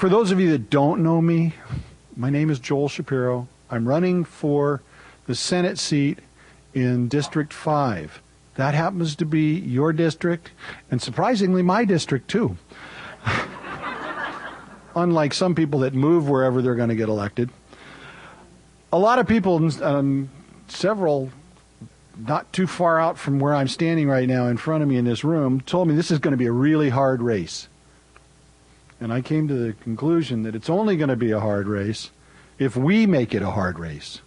For those of you that don't know me, my name is Joel Shapiro. I'm running for the Senate seat in District 5. That happens to be your district, and surprisingly my district too. Unlike some people that move wherever they're going to get elected. A lot of people, several not too far out from where I'm standing right now in front of me in this room, told me this is going to be a really hard race. And I came to the conclusion that it's only going to be a hard race if we make it a hard race.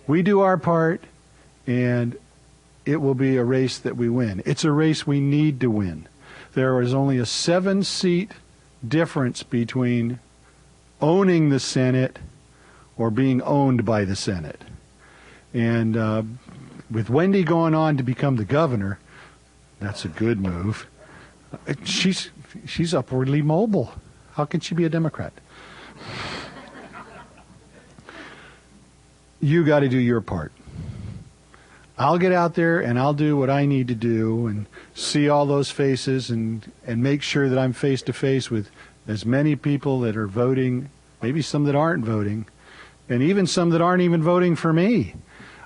We do our part, and it will be a race that we win. It's a race we need to win. There is only a 7-seat difference between owning the Senate or being owned by the Senate. And with Wendy going on to become the governor, that's a good move. She's upwardly mobile. How can she be a Democrat? You got to do your part. I'll get out there and I'll do what I need to do and see all those faces and make sure that I'm face to face with as many people that are voting, maybe some that aren't voting, and even some that aren't even voting for me.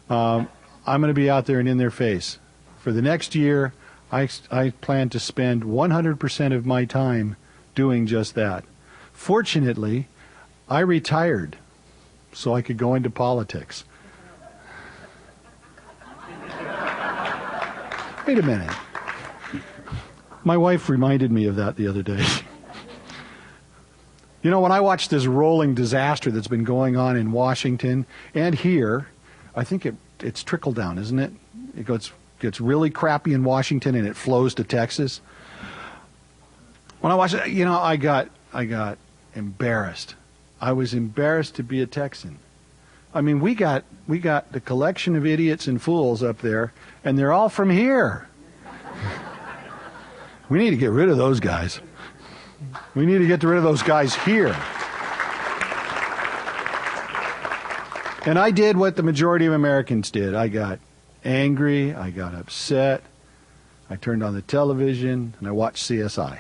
I'm going to be out there and in their face. For the next year, I plan to spend 100% of my time doing just that. Fortunately, I retired so I could go into politics. Wait a minute. My wife reminded me of that the other day. You know, when I watch this rolling disaster that's been going on in Washington and here, I think it's trickle down, isn't it? It gets really crappy in Washington and it flows to Texas. When I watched it, you know, I got embarrassed. I was embarrassed to be a Texan. I mean, we got the collection of idiots and fools up there, and they're all from here. We need to get rid of those guys. We need to get rid of those guys here. And I did what the majority of Americans did. I got angry, I got upset, I turned on the television, and I watched CSI.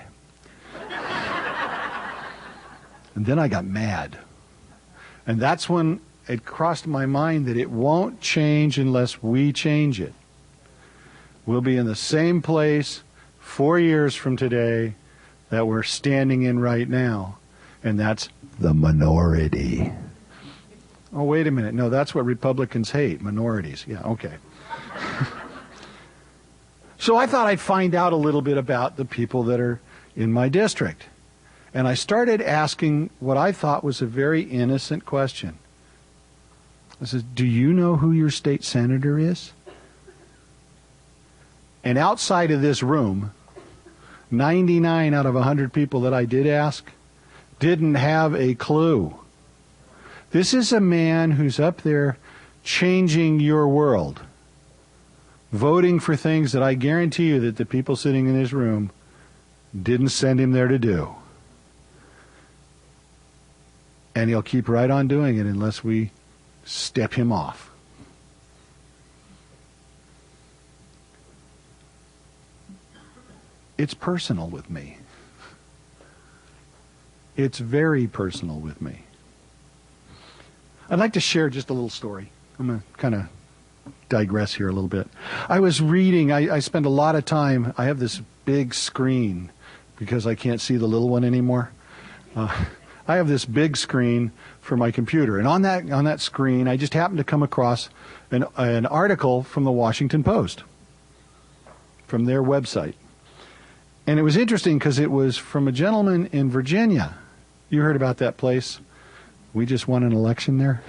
And then I got mad. And that's when it crossed my mind that it won't change unless we change it. We'll be in the same place 4 years from today that we're standing in right now, and that's the minority. Oh, wait a minute. No, that's what Republicans hate, minorities. Yeah, okay. So I thought I'd find out a little bit about the people that are in my district. And I started asking what I thought was a very innocent question. I said, do you know who your state senator is? And outside of this room, 99 out of 100 people that I did ask didn't have a clue. This is a man who's up there changing your world, voting for things that I guarantee you that the people sitting in this room didn't send him there to do. And he'll keep right on doing it unless we step him off. It's personal with me. It's very personal with me. I'd like to share just a little story. I'm going to kind of digress here a little bit. I was reading, I spend a lot of time, I have this big screen because I can't see the little one anymore. I have this big screen for my computer, and on that screen, I just happened to come across an article from the Washington Post, from their website. And it was interesting because it was from a gentleman in Virginia. You heard about that place? We just won an election there.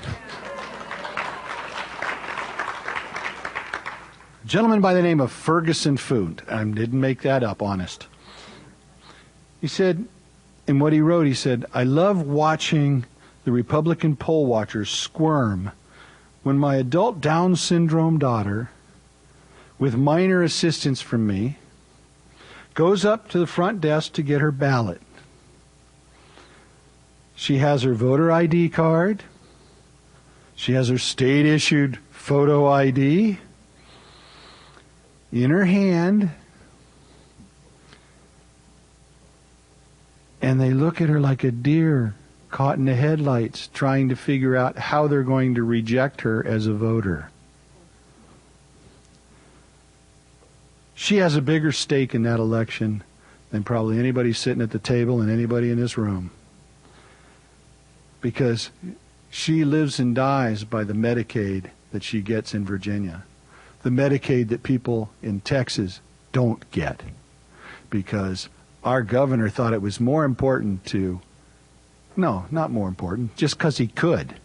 A gentleman by the name of Ferguson Foot. I didn't make that up, honest. He said, in what he wrote, he said, I love watching the Republican poll watchers squirm when my adult Down syndrome daughter, with minor assistance from me, goes up to the front desk to get her ballot. She has her voter ID card. She has her state-issued photo ID in her hand. And they look at her like a deer caught in the headlights, trying to figure out how they're going to reject her as a voter. She has a bigger stake in that election than probably anybody sitting at the table and anybody in this room. Because she lives and dies by the Medicaid that she gets in Virginia. The Medicaid that people in Texas don't get. Because our governor thought it was more important to, no, not more important, just because he could.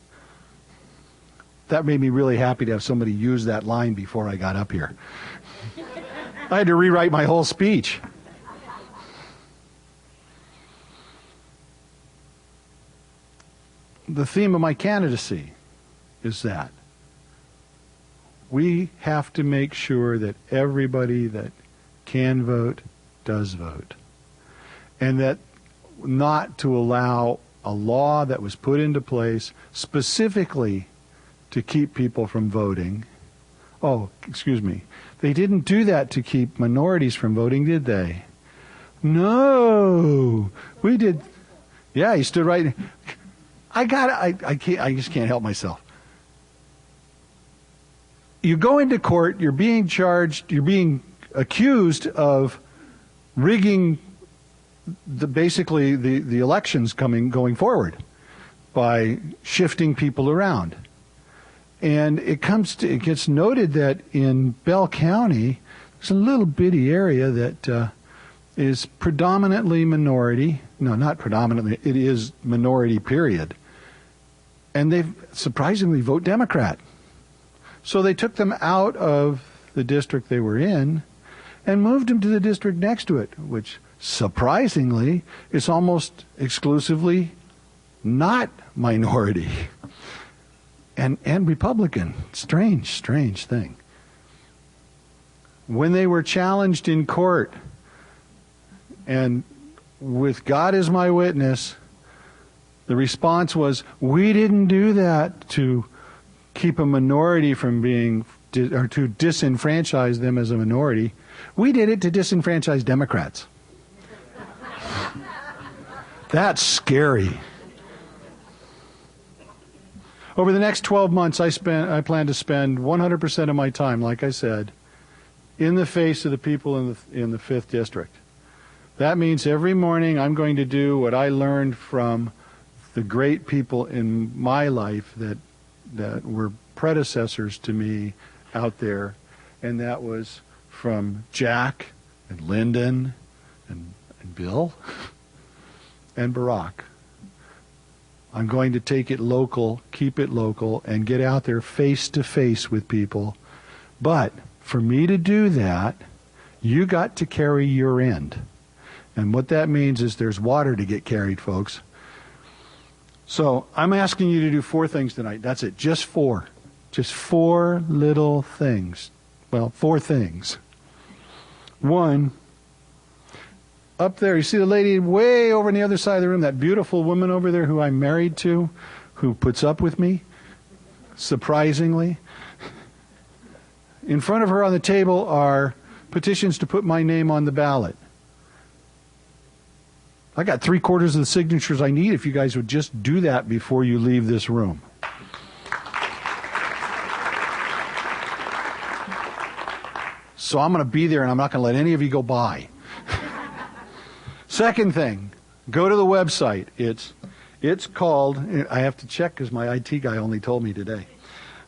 That made me really happy to have somebody use that line before I got up here. I had to rewrite my whole speech. The theme of my candidacy is that we have to make sure that everybody that can vote does vote. And that not to allow a law that was put into place specifically to keep people from voting. Oh, excuse me. They didn't do that to keep minorities from voting, did they? No. We did. Yeah, he stood right. I just can't help myself. You go into court, you're being charged, you're being accused of rigging basically the elections going forward by shifting people around. And it gets noted that in Bell County, there's a little bitty area that is predominantly minority. No, not predominantly. It is minority, period. And they surprisingly vote Democrat. So they took them out of the district they were in and moved them to the district next to it, which surprisingly is almost exclusively not minority and Republican. Strange thing. When they were challenged in court, and with God as my witness, the response was, we didn't do that to keep a minority from being, or to disenfranchise them as a minority. We did it to disenfranchise Democrats. That's scary. Over the next 12 months, I plan to spend 100% of my time, like I said, in the face of the people in the 5th District. That means every morning I'm going to do what I learned from the great people in my life that were predecessors to me out there, and that was from Jack and Lyndon and Bill and Barack. I'm going to take it local, keep it local, and get out there face to face with people. But for me to do that, you got to carry your end. And what that means is there's water to get carried, folks. So I'm asking you to do 4 things tonight. That's it, just 4. Just 4 little things. Well, 4 things. 1, up there, you see the lady way over on the other side of the room, that beautiful woman over there who I'm married to, who puts up with me, surprisingly. In front of her on the table are petitions to put my name on the ballot. I got 3/4 of the signatures I need if you guys would just do that before you leave this room. So I'm going to be there and I'm not going to let any of you go by. Second thing, go to the website. It's called, I have to check because my IT guy only told me today.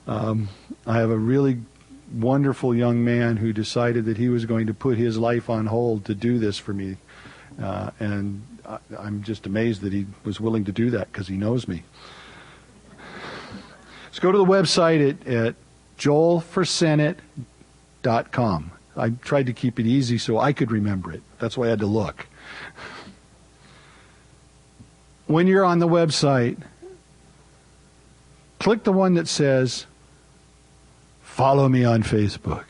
I have a really wonderful young man who decided that he was going to put his life on hold to do this for me. And I'm just amazed that he was willing to do that because he knows me. Let's go to the website at joelforsenate.com. I tried to keep it easy so I could remember it. That's why I had to look. When you're on the website, click the one that says, follow me on Facebook.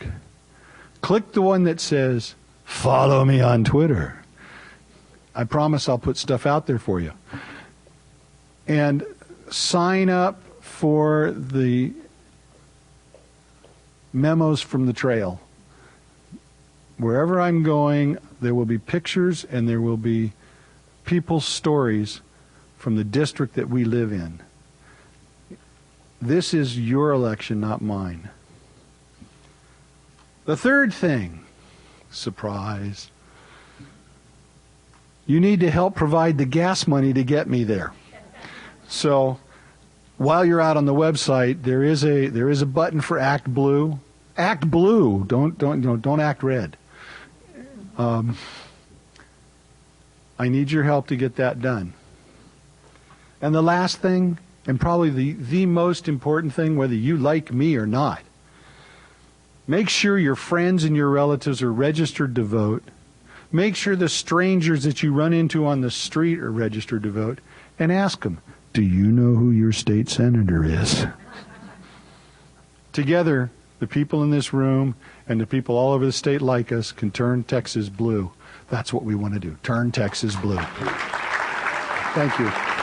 Click the one that says, follow me on Twitter. I promise I'll put stuff out there for you. And sign up for the memos from the trail. Wherever I'm going, there will be pictures and there will be people's stories from the district that we live in. This is your election, not mine. The third thing, surprise, you need to help provide the gas money to get me there. So while you're out on the website, there is a button for Act Blue. Act blue. Don't act red. I need your help to get that done. And the last thing, and probably the most important thing, whether you like me or not, make sure your friends and your relatives are registered to vote. Make sure the strangers that you run into on the street are registered to vote. And ask them, do you know who your state senator is? Together, the people in this room and the people all over the state like us can turn Texas blue. That's what we want to do. Turn Texas blue. Thank you.